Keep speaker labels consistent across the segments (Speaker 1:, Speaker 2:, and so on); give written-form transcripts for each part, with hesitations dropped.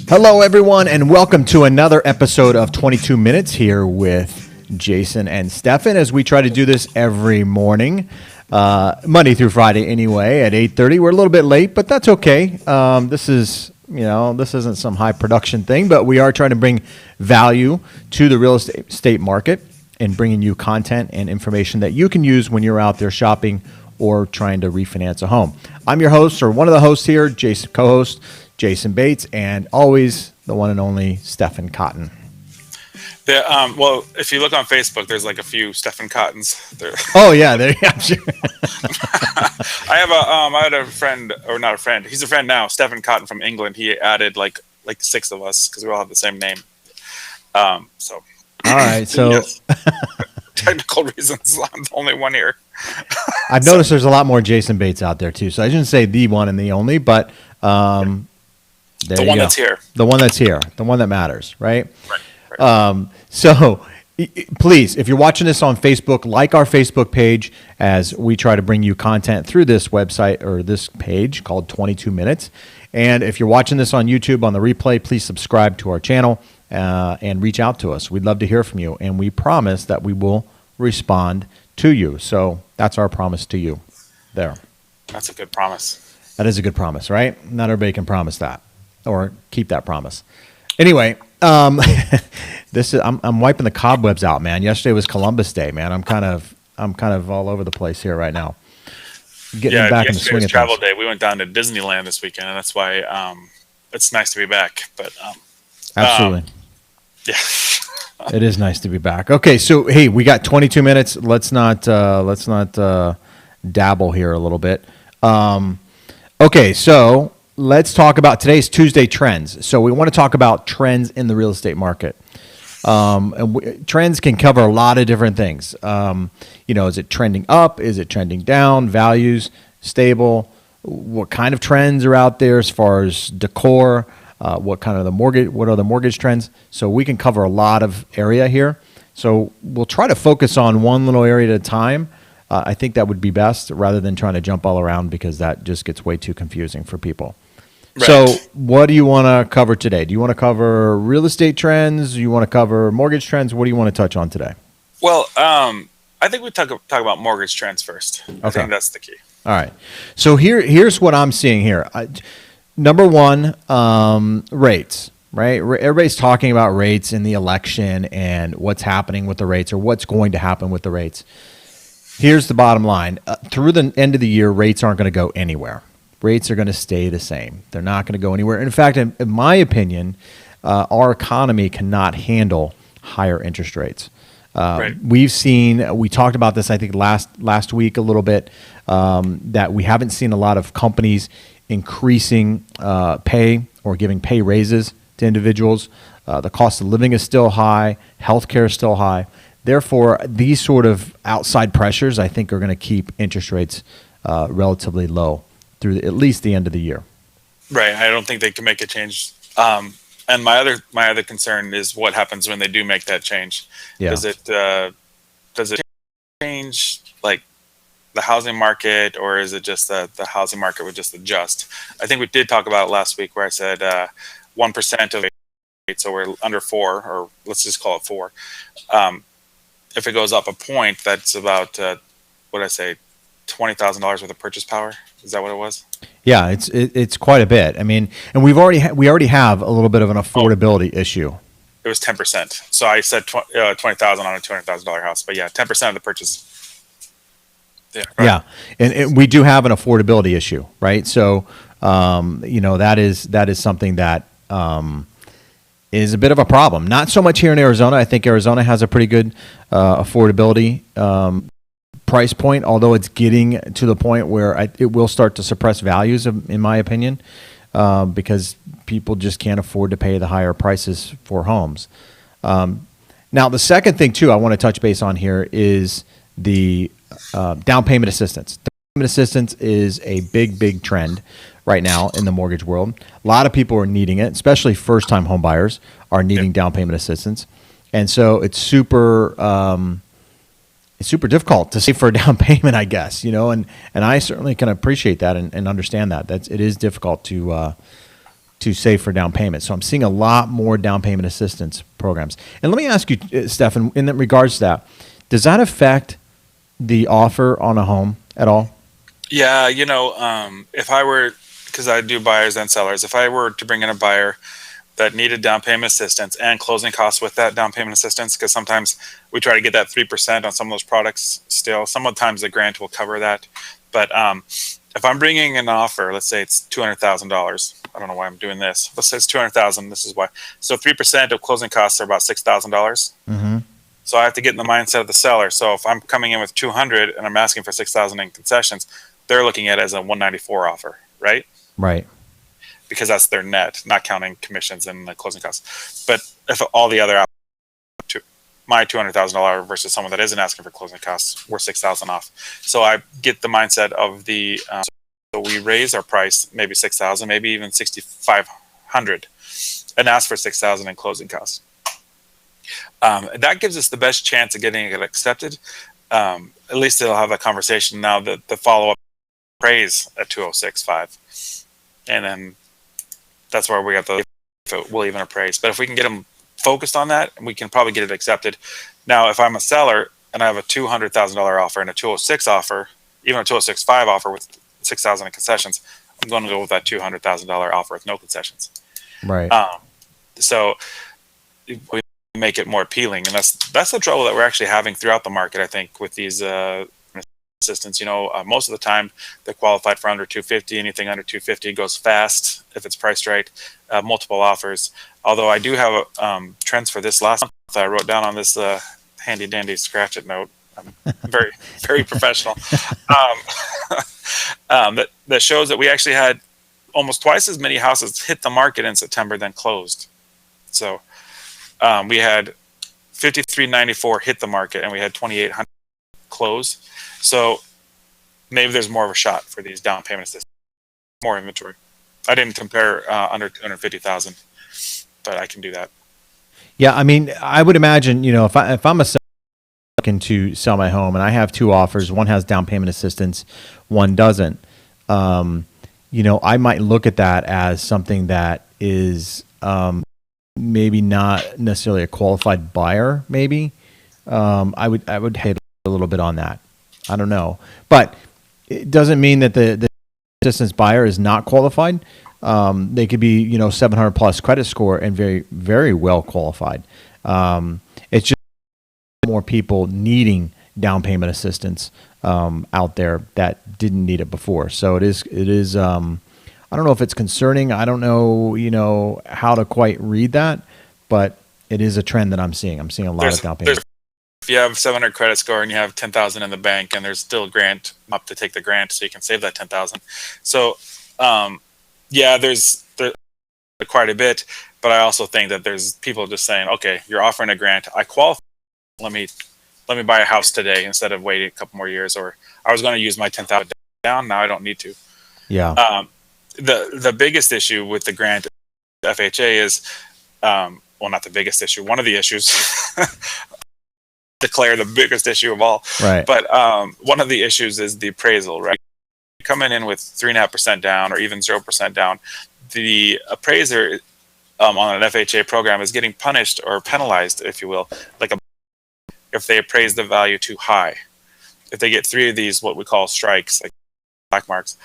Speaker 1: Hello, everyone, and welcome to another episode of 22 Minutes here with Jayson and Stefan as we try to do this every morning, Monday through Friday anyway, at 8:30. We're a little bit late, but that's okay. This isn't some high production thing, but we are trying to bring value to the real estate market and bringing you content and information that you can use when you're out there shopping or trying to refinance a home. I'm your host, or one of the hosts here, Jayson, co-host Jayson Bates, and always the one and only Stefan Cotton.
Speaker 2: Well, if you look on Facebook, there's like a few Stefan Cottons.
Speaker 1: Oh yeah, there. Yeah, sure.
Speaker 2: I had a friend, or not a friend. He's a friend now, Stefan Cotton from England. He added like 6 of us because we all have the same name. So.
Speaker 1: All right, so
Speaker 2: yes. Technical reasons, I'm the only one here.
Speaker 1: I've noticed there's a lot more Jayson Bates out there too. So I shouldn't say the one and the only, but the
Speaker 2: one that's here,
Speaker 1: the one that's here, the one that matters, right?
Speaker 2: Right.
Speaker 1: So please, if you're watching this on Facebook, like our Facebook page as we try to bring you content through this website or this page called 22 Minutes. And if you're watching this on YouTube on the replay, please subscribe to our channel and reach out to us. We'd love to hear from you, and we promise that we will respond to you. So that's our promise to you there.
Speaker 2: That's a good promise.
Speaker 1: That is a good promise, right? Not everybody can promise that or keep that promise. Anyway, I'm wiping the cobwebs out, man. Yesterday was Columbus Day, man. I'm kind of all over the place here right now. Getting back in the swing of
Speaker 2: travel
Speaker 1: things.
Speaker 2: day. We went down to Disneyland this weekend, and that's why it's nice to be back. But
Speaker 1: absolutely,
Speaker 2: yeah,
Speaker 1: it is nice to be back. Okay, so hey, we got 22 minutes. Let's not dabble here a little bit. Okay, so let's talk about today's Tuesday trends. So we want to talk about trends in the real estate market. Trends can cover a lot of different things. Is it trending up? Is it trending down? Values, stable? What kind of trends are out there as far as decor? What are the mortgage trends? So we can cover a lot of area here. So we'll try to focus on one little area at a time. I think that would be best rather than trying to jump all around because that just gets way too confusing for people. Right. So what do you want to cover today? Do you want to cover real estate trends? Do you want to cover mortgage trends? What do you want to touch on today?
Speaker 2: Well, I think we talk about mortgage trends first. Okay. I think that's the key.
Speaker 1: All right. So here's what I'm seeing here. Number one, rates, right? Everybody's talking about rates in the election and what's happening with the rates or what's going to happen with the rates. Here's the bottom line. Through the end of the year, rates aren't going to go anywhere. Rates are going to stay the same. They're not going to go anywhere. In fact, in my opinion, our economy cannot handle higher interest rates.
Speaker 2: Right.
Speaker 1: We talked about this, I think, last week a little bit, that we haven't seen a lot of companies increasing pay or giving pay raises to individuals. The cost of living is still high. Healthcare is still high. Therefore, these sort of outside pressures, I think, are going to keep interest rates relatively low through at least the end of the year.
Speaker 2: Right. I don't think they can make a change. And my other concern is what happens when they do make that change. Yeah. Does it change like the housing market, or is it just that the housing market would just adjust? I think we did talk about it last week where I said 1% of rate, so we're under 4, or let's just call it 4. If it goes up a point, that's about $20,000 worth of purchase power. Is that what it was?
Speaker 1: Yeah, it's quite a bit. I mean, and we already have a little bit of an affordability issue.
Speaker 2: It was 10%. So I said 20,000 on a $200,000 house, but yeah, 10% of the purchase. Yeah. Right.
Speaker 1: Yeah, and we do have an affordability issue, right? So, that is something that is a bit of a problem. Not so much here in Arizona. I think Arizona has a pretty good affordability price point, although it's getting to the point where it will start to suppress values, in my opinion, because people just can't afford to pay the higher prices for homes. Now, the second thing, too, I want to touch base on here is the down payment assistance. Down payment assistance is a big trend right now in the mortgage world. A lot of people are needing it, especially first-time home buyers are needing down payment assistance. And so it's super difficult to save for a down payment, I guess, and I certainly can appreciate that and understand that. It is difficult to to save for down payment. So I'm seeing a lot more down payment assistance programs. And let me ask you, Stefan, in regards to that, does that affect the offer on a home at all?
Speaker 2: Yeah, if I were, because I do buyers and sellers, if I were to bring in a buyer that needed down payment assistance and closing costs with that down payment assistance, because sometimes we try to get that 3% on some of those products still. Sometimes the grant will cover that. But if I'm bringing an offer, let's say it's $200,000. I don't know why I'm doing this. Let's say it's $200,000. This is why. So 3% of closing costs are about $6,000.
Speaker 1: Mm-hmm.
Speaker 2: So I have to get in the mindset of the seller. So if I'm coming in with 200 and I'm asking for 6,000 in concessions, they're looking at it as a 194 offer, right?
Speaker 1: Right.
Speaker 2: Because that's their net, not counting commissions and the closing costs. But if all the other my $200,000 versus someone that isn't asking for closing costs, we're 6,000 off. So I get the mindset of the so we raise our price maybe 6,000, maybe even 6,500, and ask for 6,000 in closing costs. That gives us the best chance of getting it accepted. At least they'll have a conversation. Now the follow up praise at 206.5, and then that's where we got the if it will even appraise. But if we can get them focused on that, we can probably get it accepted. Now, if I'm a seller and I have a $200,000 offer and a 206 offer, even a 206.5 offer with 6,000 in concessions, I'm going to go with that $200,000 offer with no concessions.
Speaker 1: Right.
Speaker 2: So we make it more appealing, and that's the trouble that we're actually having throughout the market. I think with these assistants, most of the time they're qualified for under 250. Anything under 250 goes fast if it's priced right. Multiple offers. Although I do have trends for this last month. I wrote down on this handy dandy scratch it note. I'm very very professional. That shows that we actually had almost twice as many houses hit the market in September than closed. So we had 5,394 hit the market, and we had 2,800 close. So maybe there's more of a shot for these down payment assistance, more inventory. I didn't compare under 250,000, but I can do that.
Speaker 1: Yeah, I mean, I would imagine, if I'm a seller looking to sell my home and I have two offers, one has down payment assistance, one doesn't. I might look at that as something that is maybe not necessarily a qualified buyer. Maybe I would hit a little bit on that. I don't know, but it doesn't mean that the assistance buyer is not qualified. They could be 700 plus credit score and very very well qualified. It's just more people needing down payment assistance out there that didn't need it before. So it is. I don't know if it's concerning. I don't know how to quite read that, but it is a trend that I'm seeing. I'm seeing a lot of down payment.
Speaker 2: If you have 700 credit score and you have 10,000 in the bank, and there's still a grant up to take the grant, so you can save that 10,000. So there's quite a bit, but I also think that there's people just saying, okay, you're offering a grant, I qualify. Let me buy a house today instead of waiting a couple more years, or I was going to use my 10,000 down. Now I don't need to.
Speaker 1: Yeah.
Speaker 2: The biggest issue with the grant FHA is, not the biggest issue. One of the issues, declare the biggest issue of all.
Speaker 1: Right.
Speaker 2: But one of the issues is the appraisal, right? Coming in with 3.5% down or even 0% down, the appraiser on an FHA program is getting punished or penalized, if you will, if they appraise the value too high. If they get 3 of these, what we call strikes, like black marks,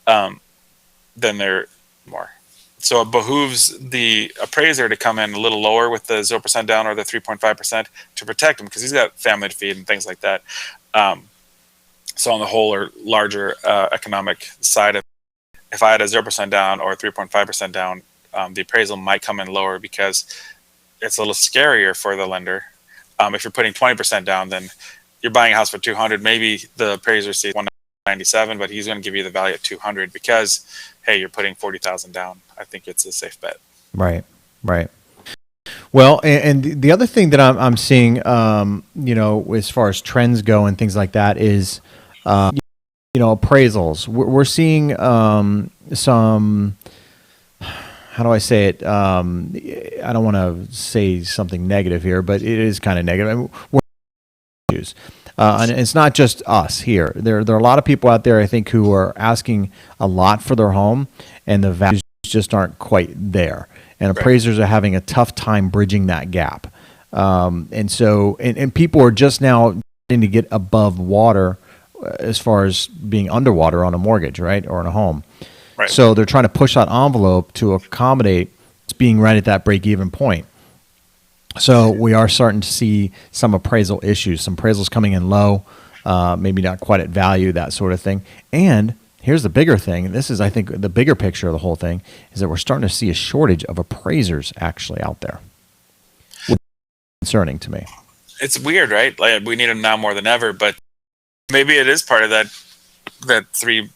Speaker 2: then they're more. So it behooves the appraiser to come in a little lower with the 0% down or the 3.5% to protect him, because he's got family to feed and things like that. So on the whole or larger economic side of, if I had a 0% down or 3.5% down, the appraisal might come in lower because it's a little scarier for the lender. If you're putting 20% down, then you're buying a house for 200. Maybe the appraiser sees 197, but he's going to give you the value at 200 because, hey, you're putting 40,000 down. I think it's a safe bet.
Speaker 1: Right. Well, and the other thing that I'm seeing, as far as trends go and things like that is, appraisals. We're seeing some. How do I say it? I don't want to say something negative here, but it is kind of negative. I mean, and it's not just us here. There are a lot of people out there, I think, who are asking a lot for their home, and the value is just aren't quite there, and
Speaker 2: Right.
Speaker 1: appraisers are having a tough time bridging that gap. And people are just now starting to get above water as far as being underwater on a mortgage, right, or on a home.
Speaker 2: Right.
Speaker 1: So they're trying to push that envelope to accommodate being right at that break-even point. So we are starting to see some appraisal issues, some appraisals coming in low, maybe not quite at value, that sort of thing. And here's the bigger thing. This is, I think, the bigger picture of the whole thing is that we're starting to see a shortage of appraisers actually out there. Which is concerning to me.
Speaker 2: It's weird, right? Like, we need them now more than ever, but maybe it is part of that 3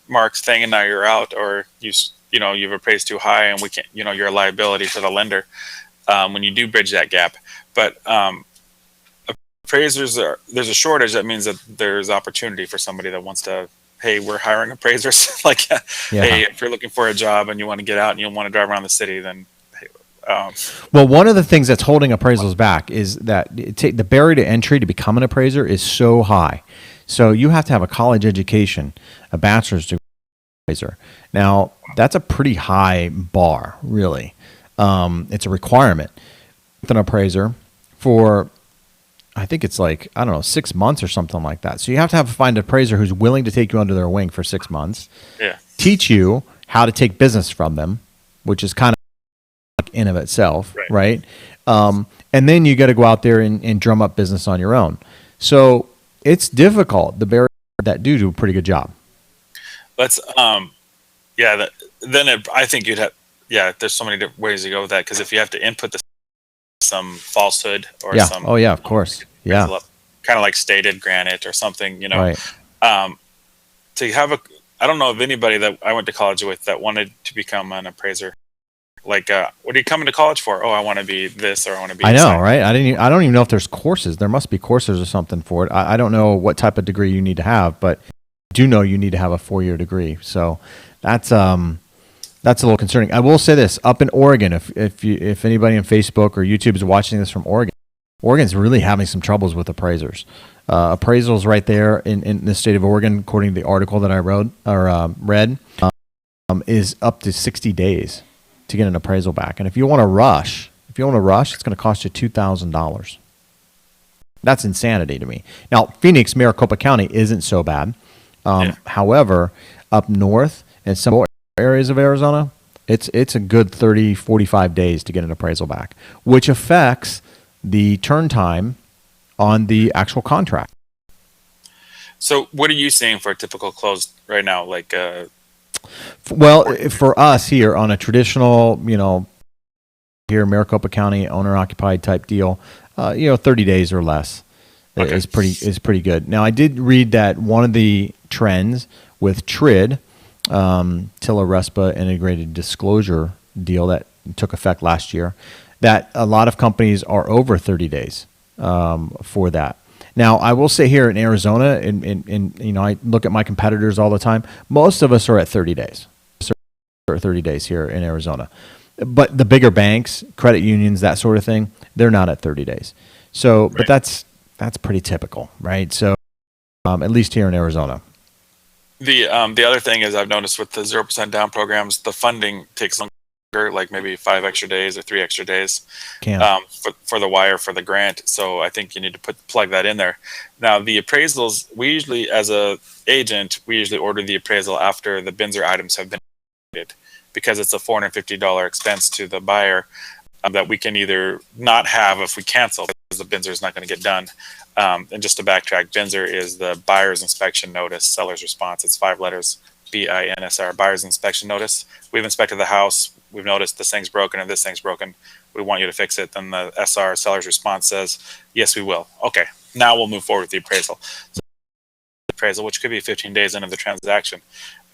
Speaker 2: marks thing, and now you're out, or you've appraised too high, and we can't. You're a liability to the lender when you do bridge that gap. But appraisers there's a shortage. That means that there's opportunity for somebody that wants to. Hey, we're hiring appraisers. Like,
Speaker 1: Yeah.
Speaker 2: Hey, if you're looking for a job and you want to get out and you want to drive around the city, then.
Speaker 1: Well, one of the things that's holding appraisals back is that the barrier to entry to become an appraiser is so high. So you have to have a college education, a bachelor's degree appraiser. Now, that's a pretty high bar, really. It's a requirement with an appraiser for, I think it's like, I don't know, 6 months or something like that. So you have to find an appraiser who's willing to take you under their wing for 6 months,
Speaker 2: Yeah.
Speaker 1: teach you how to take business from them, which is kind of in of itself, right? And then you got to go out there and drum up business on your own. So it's difficult. The barrier that do a pretty good job.
Speaker 2: Let's I think you'd have. Yeah, there's so many different ways to go with that, because if you have to input some falsehood or
Speaker 1: Yeah.
Speaker 2: some,
Speaker 1: Oh yeah, of course. Yeah.
Speaker 2: kind of like stated granite or something,
Speaker 1: Right.
Speaker 2: To have I don't know of anybody that I went to college with that wanted to become an appraiser. Like, what are you coming to college for? Oh, I want to be this, or I want to be.
Speaker 1: I know, right? I don't even know if there's courses. There must be courses or something for it. I don't know what type of degree you need to have, but I do know you need to have a 4-year degree. So that's a little concerning. I will say this: up in Oregon, if anybody on Facebook or YouTube is watching this from Oregon, Oregon's really having some troubles with appraisers. Appraisals right there in the state of Oregon, according to the article that I wrote or read, is up to 60 days to get an appraisal back. And if you want to rush, it's going to cost you $2,000. That's insanity to me. Now, Phoenix, Maricopa County isn't so bad. However, up north in some areas of Arizona, it's a good 30, 45 days to get an appraisal back, which affects the turn time on the actual contract.
Speaker 2: So, what are you seeing for a typical close right now? Like,
Speaker 1: well, for us here on a traditional, here Maricopa County owner occupied type deal, 30 days or less is pretty good. Now, I did read that one of the trends with TRID, Tilla Respa Integrated Disclosure deal that took effect last year, that a lot of companies are over 30 days for that. Now, I will say here in Arizona, and I look at my competitors all the time. Most of us are at 30 days. Or 30 days here in Arizona. But the bigger banks, credit unions, that sort of thing, they're not at 30 days. So, but that's pretty typical, right? So, at least here in Arizona.
Speaker 2: The other thing is, I've noticed with the 0% down programs, the funding takes longer, like maybe 5 extra days or 3 extra days for the wire for the grant. So I think you need to plug that in there. Now, the appraisals, we usually, as a agent, order the appraisal after the Binzer items have been completed, because it's a $450 expense to the buyer that we can either not have if we cancel, because the Binzer is not going to get done. And just to backtrack, Binzer is the buyer's inspection notice, seller's response. It's 5 letters, BINSR, buyer's inspection notice. We've inspected the house. We've noticed this thing's broken and this thing's broken. We want you to fix it. Then the SR, seller's response, says, yes, we will. Okay, now we'll move forward with the appraisal. So the appraisal, which could be 15 days into the transaction.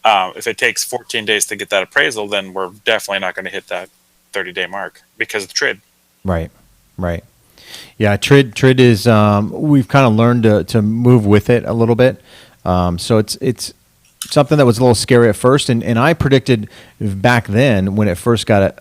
Speaker 2: If it takes 14 days to get that appraisal, then we're definitely not going to hit that 30-day mark because of the TRID.
Speaker 1: Right. Yeah, TRID is, we've kind of learned to move with it a little bit. So it's something that was a little scary at first. And I predicted back then when it first got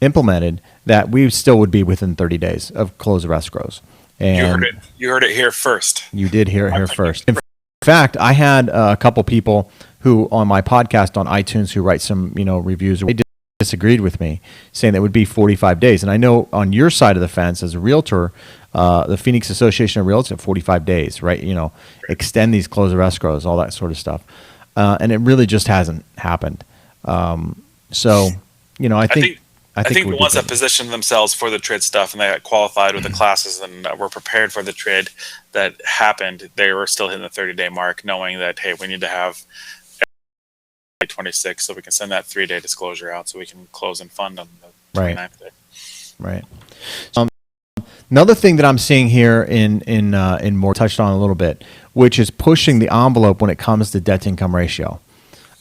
Speaker 1: implemented that we still would be within 30 days of close of escrows. And
Speaker 2: you heard it here first.
Speaker 1: You did hear it here first. In fact, I had a couple people who on my podcast on iTunes who write some reviews. They disagreed with me, saying that would be 45 days. And I know on your side of the fence as a realtor, the Phoenix Association of Realtors at 45 days, right? Extend these close of escrows, all that sort of stuff. And it really just hasn't happened. So, I think
Speaker 2: the ones that positioned themselves for the trade stuff and they got qualified with the classes and were prepared for the trade that happened, they were still hitting the 30-day mark, knowing that, hey, we need to have 26 so we can send that 3-day disclosure out so we can close and fund on the 29th day.
Speaker 1: Right. Another thing that I'm seeing here in more touched on a little bit, which is pushing the envelope when it comes to debt to income ratio,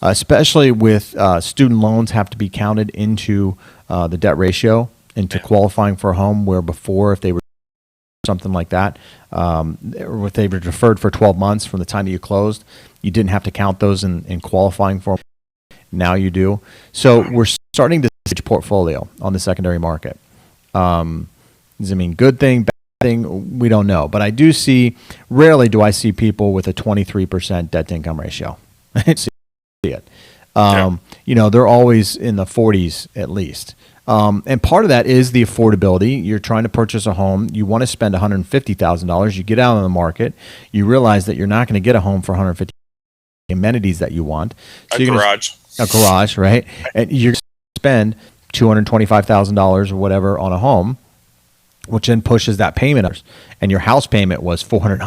Speaker 1: especially with student loans have to be counted into the debt ratio into qualifying for a home, where before, if they were something like that, or if they were deferred for 12 months from the time that you closed, you didn't have to count those in qualifying for them. Now you do. So we're starting to see a portfolio on the secondary market. Does it mean good thing, bad thing? We don't know. But I do see, rarely do I see people with a 23% debt to income ratio. I see it. They're always in the 40s at least. And part of that is the affordability. You're trying to purchase a home. You want to spend $150,000. You get out on the market. You realize that you're not going to get a home for $150,000 amenities that you want. So a garage, right? And you're going to spend $225,000 or whatever on a home, which then pushes that payment up. And your house payment was $400